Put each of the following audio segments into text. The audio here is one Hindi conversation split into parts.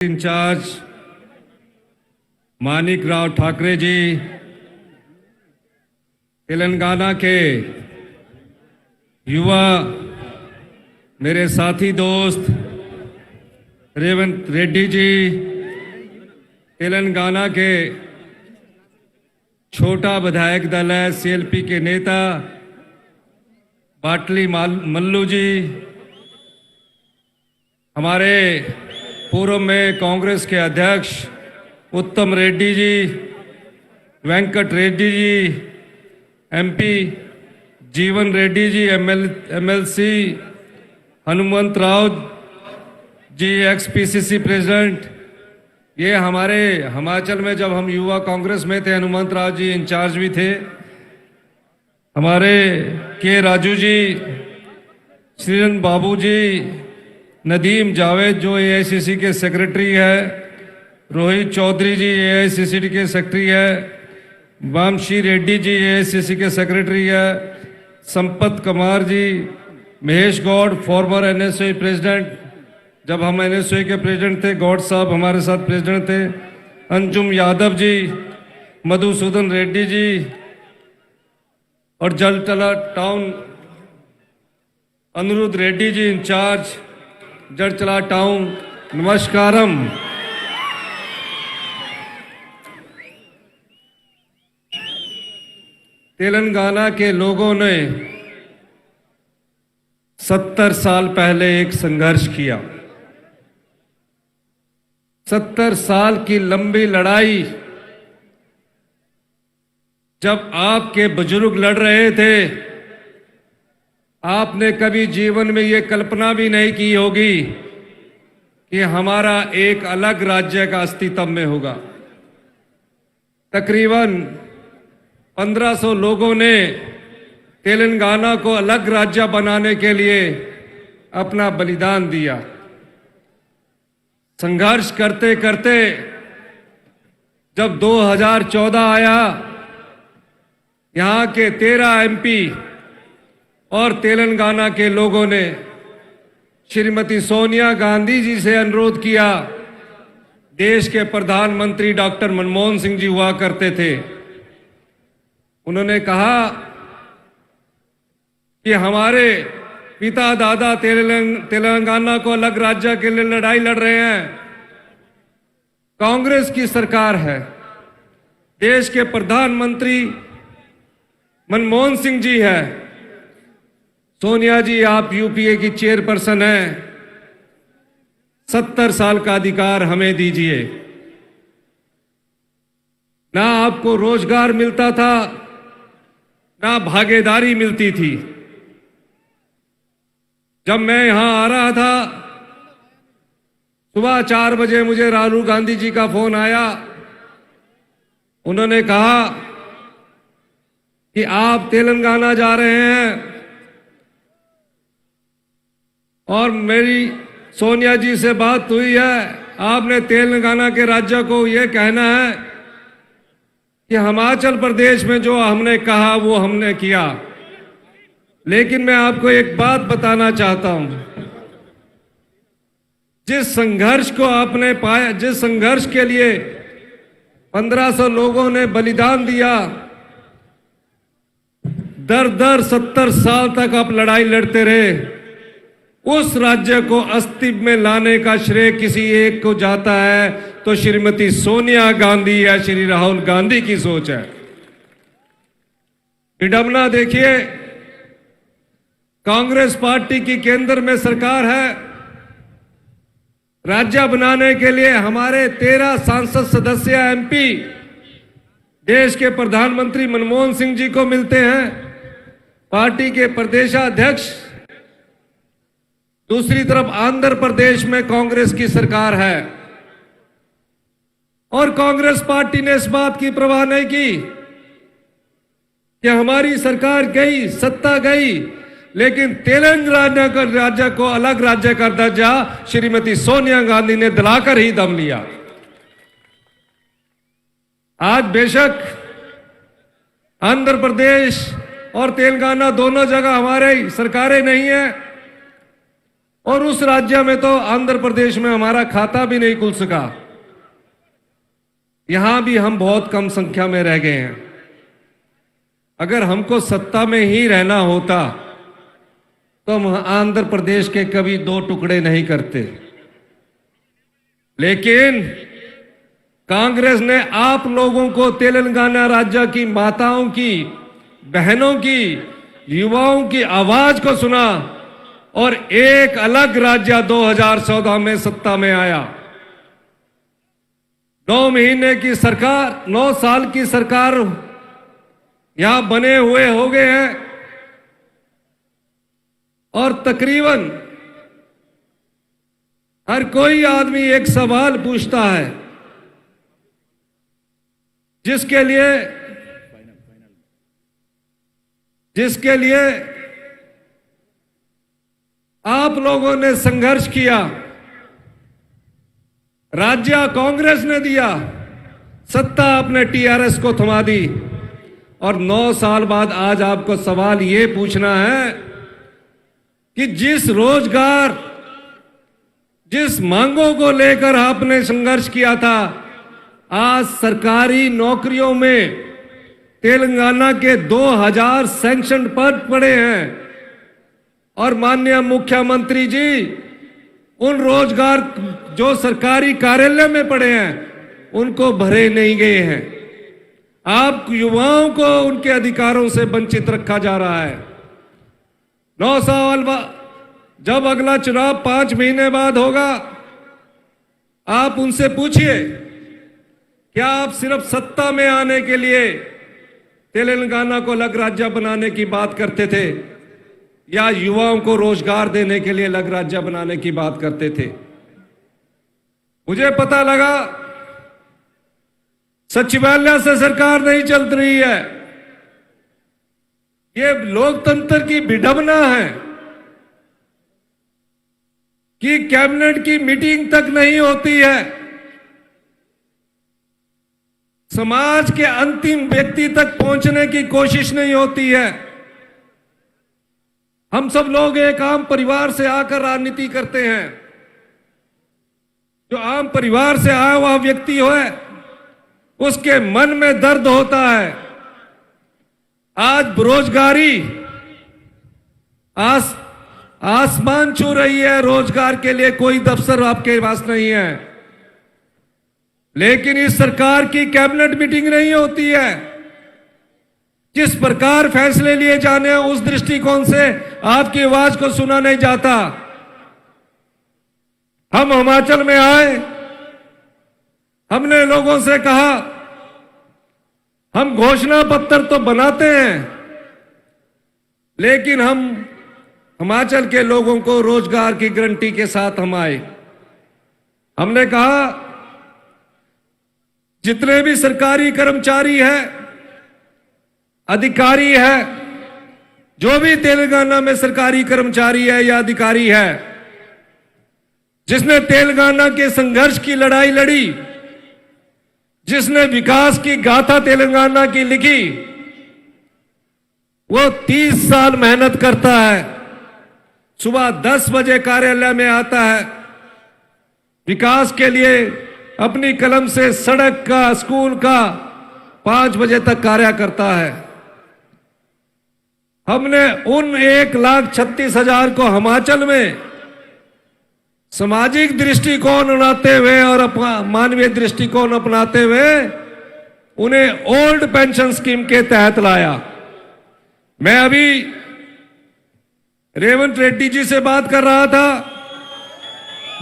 इंचार्ज मानिक राव ठाकरे जी, तेलंगाना के युवा मेरे साथी दोस्त रेवंत रेड्डी जी, तेलंगाना के छोटा विधायक दल है सीएलपी के नेता बाटली मल्लू जी, हमारे पूर्व में कांग्रेस के अध्यक्ष उत्तम रेड्डी जी, वेंकट रेड्डी जी, एमपी जीवन Reddy ji, MLC Hanumant Rao ji, x PCC president. ये हमारे हिमाचल में जब हम युवा कांग्रेस में थे, हनुमंत राव जी इंचार्ज भी थे। हमारे के राजू जी, श्रीरन बाबू जी, नदीम जावेद जो एआईसीसी के सेक्रेटरी है, रोहित चौधरी जी एआईसीसी के सेक्रेटरी है, वामशी रेड्डी जी एआईसीसी के सेक्रेटरी है, Sampath Kumar ji, Mahesh Goud former NSU president, जब हम एनएसयू के प्रेसिडेंट थे गौड़ साहब हमारे साथ प्रेसिडेंट थे, अंजुम यादव जी, मधुसूदन रेड्डी जी और जलटला town Anirudh Reddy ji in charge जड़चला town. नमस्कारम। Telangana के लोगों ने 70 साल पहले एक संघर्ष किया। 70 साल की लंबी लड़ाई। जब आपके बुजुर्ग लड़ रहे थे, आपने कभी जीवन में ये कल्पना भी नहीं की होगी कि हमारा एक अलग राज्य का अस्तित्व में होगा। तकरीबन 1500 लोगों ने तेलंगाना को अलग राज्य बनाने के लिए अपना बलिदान दिया। संघर्ष करते करते जब 2014 आया, यहां के 13 एमपी और तेलंगाना के लोगों ने श्रीमती सोनिया गांधी जी से अनुरोध किया। देश के प्रधानमंत्री डॉक्टर मनमोहन सिंह जी हुआ करते थे। उन्होंने कहा कि हमारे पिता दादा तेलंगाना को अलग राज्य के लिए लड़ाई लड़ रहे हैं। कांग्रेस की सरकार है, देश के प्रधानमंत्री मनमोहन सिंह जी है। सोनिया जी आप यूपीए की चेयरपर्सन हैं, 70 साल का अधिकार हमें दीजिए। ना आपको रोजगार मिलता था, ना भागीदारी मिलती थी। जब मैं यहां आ रहा था, सुबह 4 बजे मुझे राहुल गांधी जी का फोन आया। उन्होंने कहा कि आप तेलंगाना जा रहे हैं और मेरी सोनिया जी से बात हुई है। आपने तेलंगाना के राज्य को यह कहना है कि हिमाचल प्रदेश में जो हमने कहा वो हमने किया। लेकिन मैं आपको एक बात बताना चाहता हूं, जिस संघर्ष को आपने पाया, जिस संघर्ष के लिए 1500 लोगों ने बलिदान दिया, दर 70 साल तक आप लड़ाई लड़ते रहे, उस राज्य को अस्तित्व में लाने का श्रेय किसी एक को जाता है तो श्रीमती सोनिया गांधी या श्री राहुल गांधी की सोच है। विडंबना देखिए, कांग्रेस पार्टी की केंद्र में सरकार है। राज्य बनाने के लिए हमारे 13 सांसद सदस्य एमपी देश के प्रधानमंत्री मनमोहन सिंह जी को मिलते हैं। पार्टी के प्रदेशाध्यक्ष, दूसरी तरफ आंध्र प्रदेश में कांग्रेस की सरकार है और कांग्रेस पार्टी ने इस बात की परवाह नहीं की कि हमारी सरकार गई, सत्ता गई, लेकिन तेलंगाना का राज्य को अलग राज्य का दर्जा श्रीमती सोनिया गांधी ने दिलाकर ही दम लिया। आज बेशक आंध्र प्रदेश और तेलंगाना दोनों जगह हमारे सरकारें नहीं है, और उस राज्य में तो आंध्र प्रदेश में हमारा खाता भी नहीं खुल सका। यहां भी हम बहुत कम संख्या में रह गए हैं। अगर हमको सत्ता में ही रहना होता तो हम आंध्र प्रदेश के कभी दो टुकड़े नहीं करते। लेकिन कांग्रेस ने आप लोगों को, तेलंगाना राज्य की माताओं की, बहनों की, युवाओं की आवाज को सुना और एक अलग राज्य 2014 में सत्ता में आया। 9 महीने की सरकार, 9 साल की सरकार यहां बने हुए हो गए हैं और तकरीबन हर कोई आदमी एक सवाल पूछता है जिसके लिए आप लोगों ने संघर्ष किया, राज्य कांग्रेस ने दिया, सत्ता आपने टीआरएस को थमा दी और 9 साल बाद आज आपको सवाल ये पूछना है कि जिस रोजगार, जिस मांगों को लेकर आपने संघर्ष किया था, आज सरकारी नौकरियों में तेलंगाना के 2000 सैंक्शन पद पड़े हैं और माननीय मुख्यमंत्री जी उन रोजगार जो सरकारी कार्यालय में पड़े हैं उनको भरे नहीं गए हैं। आप युवाओं को उनके अधिकारों से वंचित रखा जा रहा है। 9 साल बाद जब अगला चुनाव 5 महीने बाद होगा, आप उनसे पूछिए क्या आप सिर्फ सत्ता में आने के लिए तेलंगाना को अलग राज्य बनाने की बात करते थे या युवाओं को रोजगार देने के लिए अलग राज्य बनाने की बात करते थे? मुझे पता लगा सचिवालय से सरकार नहीं चल रही है। ये लोकतंत्र की विडंबना है कि कैबिनेट की मीटिंग तक नहीं होती है, समाज के अंतिम व्यक्ति तक पहुंचने की कोशिश नहीं होती है। हम सब लोग एक आम परिवार से आकर राजनीति करते हैं। जो आम परिवार से आया हुआ व्यक्ति है उसके मन में दर्द होता है। आज बेरोजगारी आसमान छू रही है, रोजगार के लिए कोई दफ्तर आपके पास नहीं है, लेकिन इस सरकार की कैबिनेट मीटिंग नहीं होती है। जिस प्रकार फैसले लिए जाने हैं उस दृष्टिकोण से आपकी आवाज को सुना नहीं जाता। हम हिमाचल में आए, हमने लोगों से कहा हम घोषणा पत्र तो बनाते हैं लेकिन हम हिमाचल के लोगों को रोजगार की गारंटी के साथ हम आए। हमने कहा जितने भी सरकारी कर्मचारी है, अधिकारी है, जो भी तेलंगाना में सरकारी कर्मचारी है या अधिकारी है जिसने तेलंगाना के संघर्ष की लड़ाई लड़ी, जिसने विकास की गाथा तेलंगाना की लिखी, वो 30 साल मेहनत करता है, सुबह 10 बजे कार्यालय में आता है, विकास के लिए अपनी कलम से सड़क का, स्कूल का 5 बजे तक कार्य करता है। हमने उन 1,36,000 को हिमाचल में सामाजिक दृष्टिकोण अपनाते हुए और मानवीय दृष्टिकोण अपनाते हुए उन्हें ओल्ड पेंशन स्कीम के तहत लाया। मैं अभी रेवंत रेड्डी जी से बात कर रहा था,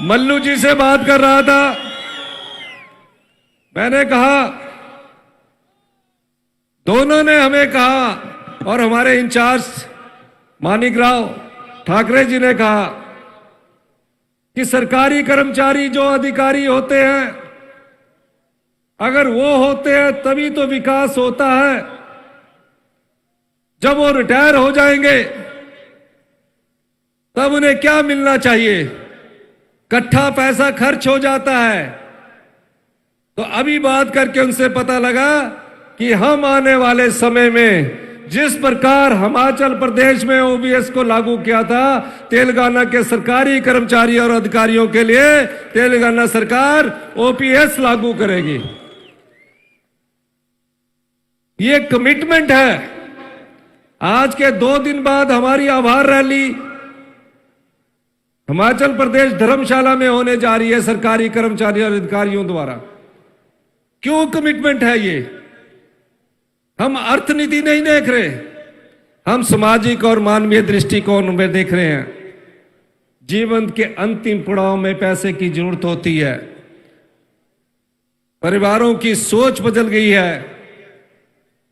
मल्लू जी से बात कर रहा था। मैंने कहा, दोनों ने हमें कहा और हमारे इंचार्ज मानिकराव ठाकरे जी ने कहा कि सरकारी कर्मचारी जो अधिकारी होते हैं, अगर वो होते हैं तभी तो विकास होता है। जब वो रिटायर हो जाएंगे तब उन्हें क्या मिलना चाहिए? इकट्ठा पैसा खर्च हो जाता है। तो अभी बात करके उनसे पता लगा कि हम आने वाले समय में जिस प्रकार हिमाचल प्रदेश में ओबीएस को लागू किया था, तेलंगाना के सरकारी कर्मचारी और अधिकारियों के लिए तेलंगाना सरकार ओपीएस लागू करेगी। ये कमिटमेंट है। आज के 2 दिन बाद हमारी आभार रैली हिमाचल प्रदेश धर्मशाला में होने जा रही है सरकारी कर्मचारी और अधिकारियों द्वारा। क्यों कमिटमेंट है ये? हम अर्थनीति नहीं देख रहे, हम सामाजिक और मानवीय दृष्टिकोण में देख रहे हैं। जीवन के अंतिम पड़ाव में पैसे की जरूरत होती है। परिवारों की सोच बदल गई है।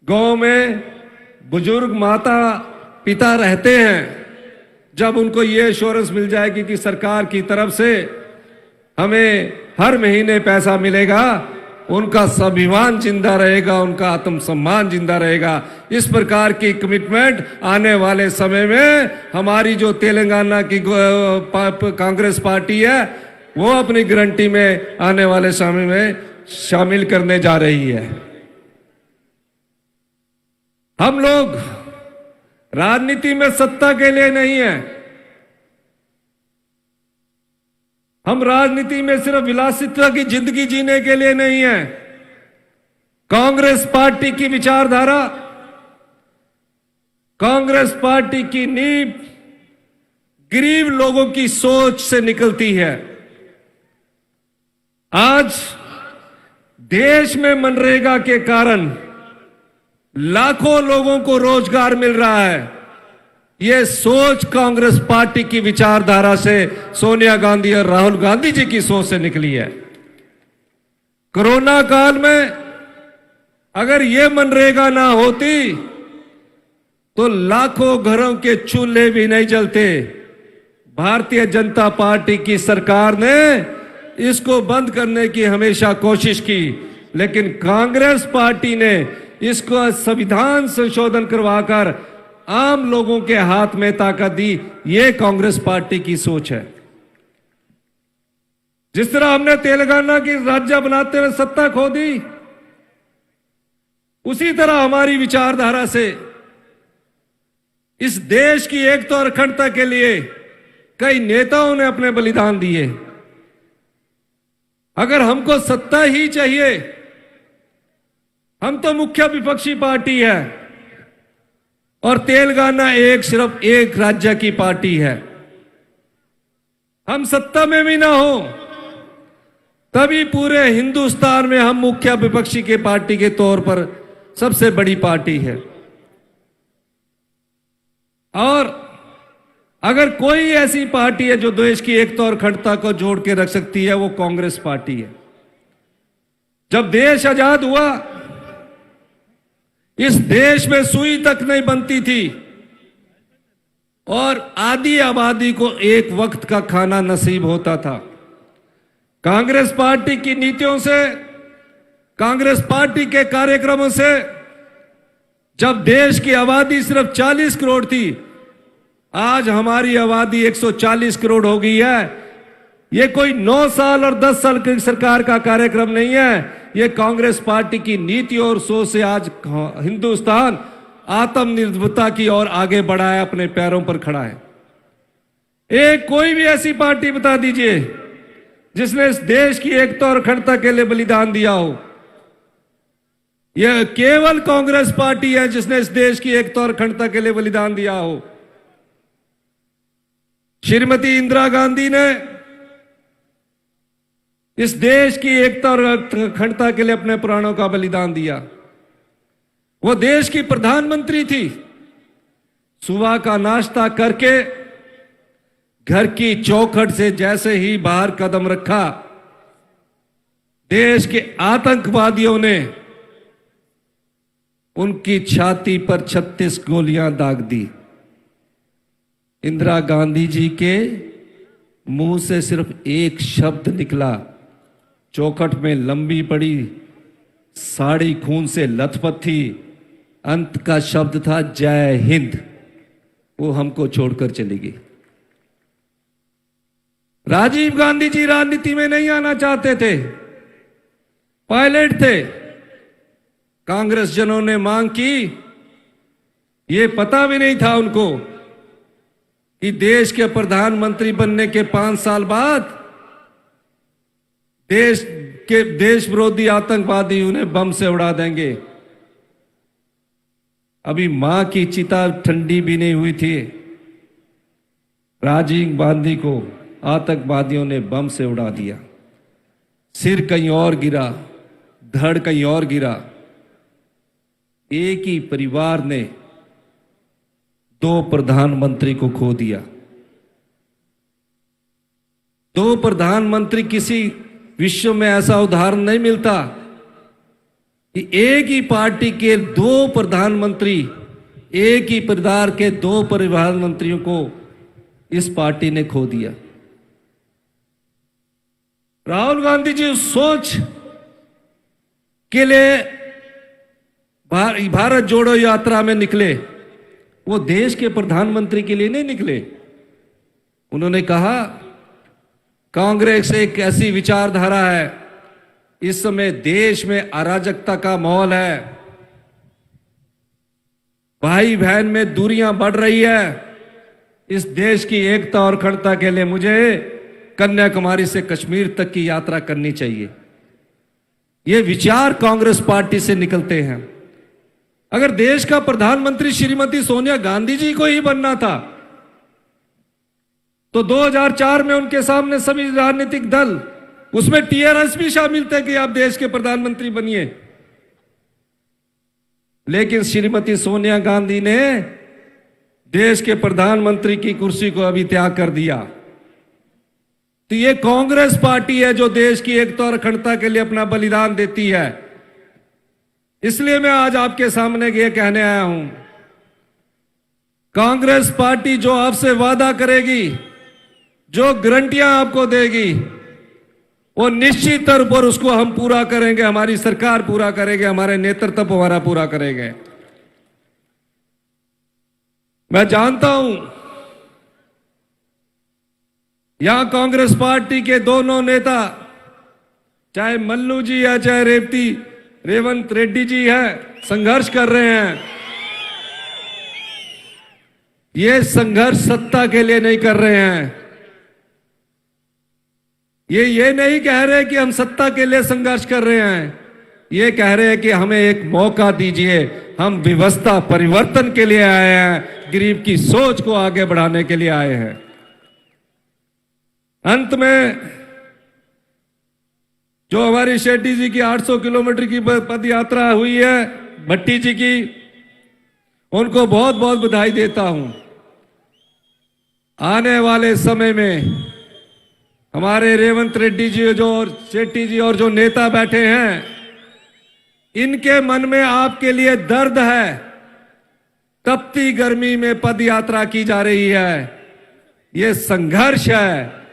गांव में बुजुर्ग माता पिता रहते हैं, जब उनको ये एश्योरेंस मिल जाएगी कि सरकार की तरफ से हमें हर महीने पैसा मिलेगा, उनका स्वाभिमान जिंदा रहेगा, उनका आत्मसम्मान जिंदा रहेगा। इस प्रकार की कमिटमेंट आने वाले समय में हमारी जो तेलंगाना की कांग्रेस पार्टी है वो अपनी गारंटी में आने वाले समय में शामिल करने जा रही है। हम लोग राजनीति में सत्ता के लिए नहीं है, हम राजनीति में सिर्फ विलासिता की जिंदगी जीने के लिए नहीं है। कांग्रेस पार्टी की विचारधारा, कांग्रेस पार्टी की नींव गरीब लोगों की सोच से निकलती है। आज देश में मनरेगा के कारण लाखों लोगों को रोजगार मिल रहा है। यह सोच कांग्रेस पार्टी की विचारधारा से सोनिया गांधी और राहुल गांधी जी की सोच से निकली है। कोरोना काल में अगर यह मनरेगा ना होती तो लाखों घरों के चूल्हे भी नहीं जलते। भारतीय जनता पार्टी की सरकार ने इसको बंद करने की हमेशा कोशिश की, लेकिन कांग्रेस पार्टी ने इसको संविधान संशोधन करवाकर आम लोगों के हाथ में ताकत दी। ये कांग्रेस पार्टी की सोच है। जिस तरह हमने तेलंगाना की राज्य बनाते हुए सत्ता खो दी, उसी तरह हमारी विचारधारा से इस देश की एकता और अखंडता के लिए कई नेताओं ने अपने बलिदान दिए। अगर हमको सत्ता ही चाहिए, हम तो मुख्य विपक्षी पार्टी है और तेलंगाना सिर्फ एक राज्य की पार्टी है। हम सत्ता में भी ना हो तभी पूरे हिंदुस्तान में हम मुख्य विपक्षी के पार्टी के तौर पर सबसे बड़ी पार्टी है। और अगर कोई ऐसी पार्टी है जो देश की एकता और अखंडता को जोड़ के रख सकती है, वो कांग्रेस पार्टी है। जब देश आजाद हुआ, इस देश में सुई तक नहीं बनती थी और आधी आबादी को एक वक्त का खाना नसीब होता था। कांग्रेस पार्टी की नीतियों से, कांग्रेस पार्टी के कार्यक्रमों से जब देश की आबादी सिर्फ 40 करोड़ थी, आज हमारी आबादी 140 करोड़ हो गई है। ये कोई 9 साल और 10 साल की सरकार का कार्यक्रम नहीं है। ये कांग्रेस पार्टी की नीति और सोच से आज हिंदुस्तान आत्मनिर्भरता की ओर आगे बढ़ा है, अपने पैरों पर खड़ा है। कोई भी ऐसी पार्टी बता दीजिए जिसने इस देश की एकता और अखंडता के लिए बलिदान दिया हो। यह केवल कांग्रेस पार्टी है जिसने इस देश की एकता और अखंडता के लिए बलिदान दिया हो। श्रीमती इंदिरा गांधी ने इस देश की एकता और अखंडता के लिए अपने प्राणों का बलिदान दिया। वो देश की प्रधानमंत्री थी। सुबह का नाश्ता करके घर की चौखट से जैसे ही बाहर कदम रखा, देश के आतंकवादियों ने उनकी छाती पर 36 गोलियां दाग दी। इंदिरा गांधी जी के मुंह से सिर्फ एक शब्द निकला, चौखट में लंबी पड़ी साड़ी खून से लथपथ थी, अंत का शब्द था जय हिंद। वो हमको छोड़कर चली गई। राजीव गांधी जी राजनीति में नहीं आना चाहते थे, पायलट थे। कांग्रेस जनों ने मांग की ये पता भी नहीं था उनको कि देश के प्रधानमंत्री बनने के 5 साल बाद देश विरोधी आतंकवादी उन्हें बम से उड़ा देंगे। अभी मां की चिता ठंडी भी नहीं हुई थी, राजीव गांधी को आतंकवादियों ने बम से उड़ा दिया। सिर कहीं और गिरा, धड़ कहीं और गिरा। एक ही परिवार ने 2 प्रधानमंत्री को खो दिया। 2 प्रधानमंत्री, किसी विश्व में ऐसा उदाहरण नहीं मिलता कि एक ही पार्टी के 2 प्रधानमंत्री, एक ही परिवार के 2 प्रधानमंत्रियों को इस पार्टी ने खो दिया। राहुल गांधी जी उस सोच के लिए भारत जोड़ो यात्रा में निकले। वो देश के प्रधानमंत्री के लिए नहीं निकले। उन्होंने कहा कांग्रेस एक ऐसी विचारधारा है, इस समय देश में अराजकता का माहौल है, भाई बहन में दूरियां बढ़ रही है। इस देश की एकता और अखंडता के लिए मुझे कन्याकुमारी से कश्मीर तक की यात्रा करनी चाहिए। ये विचार कांग्रेस पार्टी से निकलते हैं। अगर देश का प्रधानमंत्री श्रीमती सोनिया गांधी जी को ही बनना था तो 2004 में उनके सामने सभी राजनीतिक दल, उसमें टीआरएस भी शामिल थे कि आप देश के प्रधानमंत्री बनिए। लेकिन श्रीमती सोनिया गांधी ने देश के प्रधानमंत्री की कुर्सी को अभी त्याग कर दिया। तो ये कांग्रेस पार्टी है जो देश की एकता और अखंडता के लिए अपना बलिदान देती है। इसलिए मैं आज आपके सामने ये कहने आया हूं, कांग्रेस पार्टी जो आपसे वादा करेगी, जो गारंटियां आपको देगी, वो निश्चित तौर पर उसको हम पूरा करेंगे, हमारी सरकार पूरा करेंगे, हमारे नेतृत्व हमारा पूरा करेंगे। मैं जानता हूं यहां कांग्रेस पार्टी के दोनों नेता, चाहे मल्लू जी या चाहे रेवंत रेड्डी जी है, संघर्ष कर रहे हैं। ये संघर्ष सत्ता के लिए नहीं कर रहे हैं। ये नहीं कह रहे कि हम सत्ता के लिए संघर्ष कर रहे हैं। ये कह रहे हैं कि हमें एक मौका दीजिए, हम व्यवस्था परिवर्तन के लिए आए हैं, गरीब की सोच को आगे बढ़ाने के लिए आए हैं। अंत में जो हमारी शेट्टी जी की 800 किलोमीटर की पद यात्रा हुई है, भट्टी जी की, उनको बहुत बहुत बधाई देता हूं। आने वाले समय में हमारे रेवंत रेड्डी जी जो और शेट्टी जी और जो नेता बैठे हैं, इनके मन में आपके लिए दर्द है। तपती गर्मी में पद यात्रा की जा रही है, ये संघर्ष है,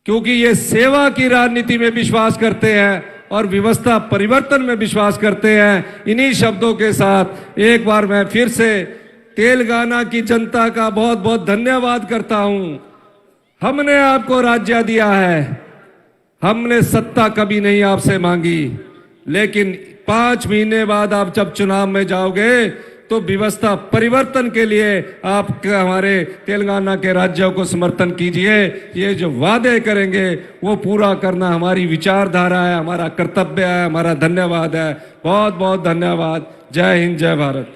क्योंकि ये सेवा की राजनीति में विश्वास करते हैं और व्यवस्था परिवर्तन में विश्वास करते हैं। इन्हीं शब्दों के साथ एक बार मैं फिर से तेलंगाना की जनता का बहुत बहुत धन्यवाद करता हूं। हमने आपको राज्य दिया है, हमने सत्ता कभी नहीं आपसे मांगी, लेकिन 5 महीने बाद आप जब चुनाव में जाओगे तो व्यवस्था परिवर्तन के लिए आप हमारे तेलंगाना के राज्यों को समर्थन कीजिए। ये जो वादे करेंगे वो पूरा करना हमारी विचारधारा है, हमारा कर्तव्य है, हमारा धन्यवाद है। बहुत बहुत धन्यवाद। जय हिंद, जय भारत।